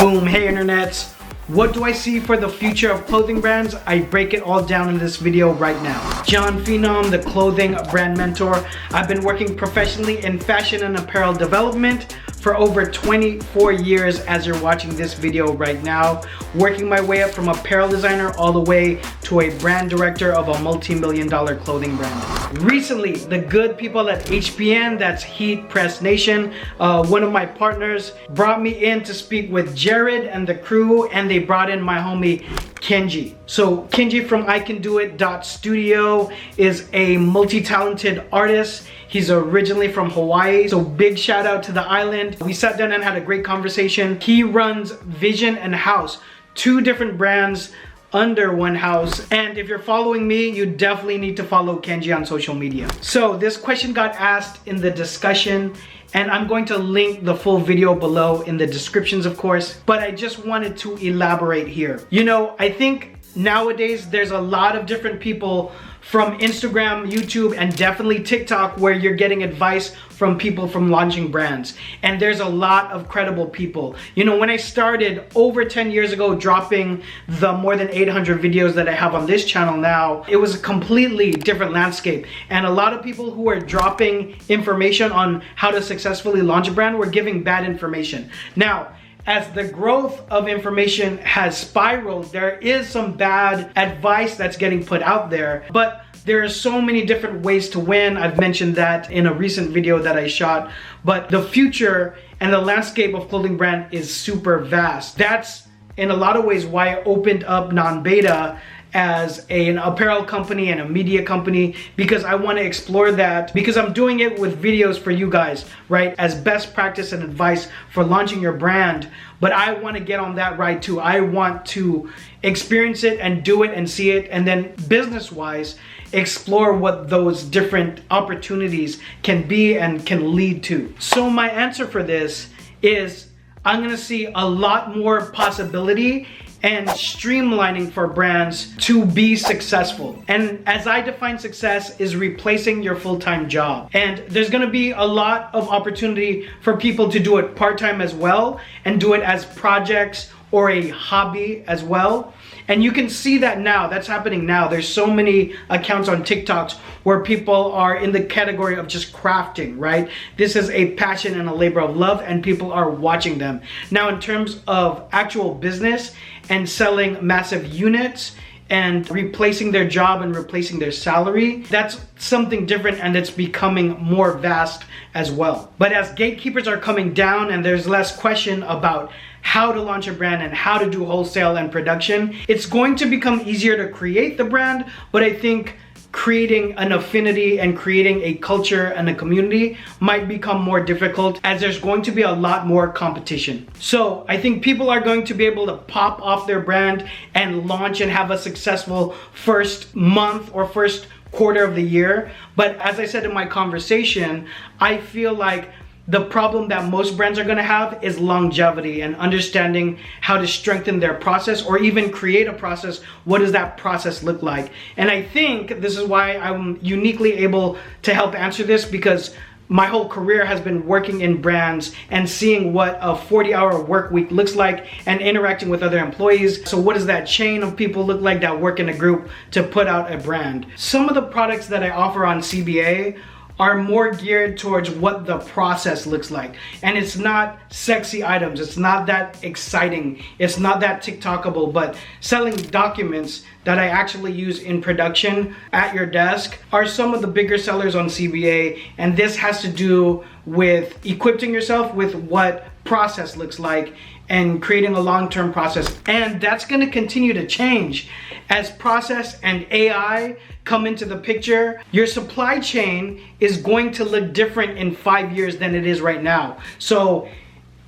Boom, hey internets. What do I see for the future of clothing brands? I break it all down in this video right now. Jon Phenom, the clothing brand mentor. I've been working professionally in fashion and apparel development for over 24 years as you're watching this video right now, working my way up from apparel designer all the way to a brand director of a multi-million-dollar clothing brand. Recently, the good people at HPN, that's HeatPress Nation, one of my partners, brought me in to speak with Jared and the crew, and they brought in my homie Kenji. So Kenji from iCanDoIt.studio is a multi-talented artist. He's originally from Hawaii, so big shout out to the island. We sat down and had a great conversation. He runs Vision and House, two different brands under one house. And if you're following me, you definitely need to follow Kenji on social media. So this question got asked in the discussion, and I'm going to link the full video below in the descriptions, of course, but I just wanted to elaborate here. You know, I think nowadays there's a lot of different people from Instagram, YouTube, and definitely TikTok where you're getting advice from people from launching brands. And there's a lot of credible people. You know, when I started over 10 years ago dropping the more than 800 videos that I have on this channel now, it was a completely different landscape. And a lot of people who are dropping information on how to successfully launch a brand were giving bad information. Now, as the growth of information has spiraled, there is some bad advice that's getting put out there, but there are so many different ways to win. I've mentioned that in a recent video that I shot, but the future and the landscape of clothing brand is super vast. That's in a lot of ways why I opened up NONBETA as an apparel company and a media company, because I want to explore that, because I'm doing it with videos for you guys, right, as best practice and advice for launching your brand. But I want to get on that ride too. I want to experience it and do it and see it, and then business wise explore what those different opportunities can be and can lead to. So my answer for this is I'm gonna see a lot more possibility and streamlining for brands to be successful. And as I define success is replacing your full-time job. And there's gonna be a lot of opportunity for people to do it part-time as well and do it as projects or a hobby as well. And you can see that now, that's happening now. There's so many accounts on TikToks where people are in the category of just crafting, right? This is a passion and a labor of love, and people are watching them. Now, in terms of actual business and selling massive units and replacing their job and replacing their salary, that's something different, and it's becoming more vast as well. But as gatekeepers are coming down and there's less question about how to launch a brand and how to do wholesale and production, it's going to become easier to create the brand, but I think creating an affinity and creating a culture and a community might become more difficult as there's going to be a lot more competition. So I think people are going to be able to pop off their brand and launch and have a successful first month or first quarter of the year. But as I said in my conversation, I feel like the problem that most brands are gonna have is longevity and understanding how to strengthen their process or even create a process. What does that process look like? And I think this is why I'm uniquely able to help answer this, because my whole career has been working in brands and seeing what a 40-hour work week looks like and interacting with other employees. So what does that chain of people look like that work in a group to put out a brand? Some of the products that I offer on CBA are more geared towards what the process looks like. And it's not sexy items, it's not that exciting, it's not that TikTokable, but selling documents that I actually use in production at your desk are some of the bigger sellers on CBA. And this has to do with equipping yourself with what process looks like and creating a long-term process. And that's gonna continue to change as process and AI come into the picture. Your supply chain is going to look different in 5 years than it is right now. So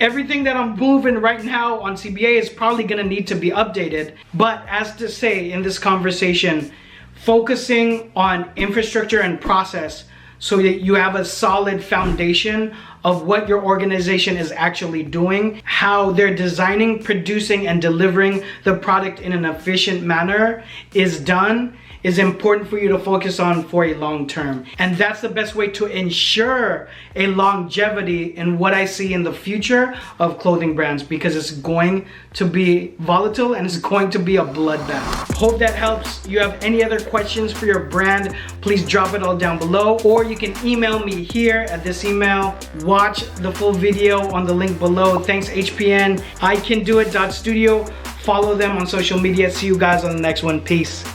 everything that I'm moving right now on CBA is probably gonna need to be updated. But as to say in this conversation, focusing on infrastructure and process so that you have a solid foundation of what your organization is actually doing, how they're designing, producing, and delivering the product in an efficient manner is done, is important for you to focus on for a long term. And that's the best way to ensure a longevity in what I see in the future of clothing brands, because it's going to be volatile and it's going to be a bloodbath. Hope that helps. You have any other questions for your brand, please drop it all down below, or you can email me here at this email. Watch the full video on the link below. Thanks HPN, iCanDoIt.studio. Follow them on social media. See you guys on the next one. Peace.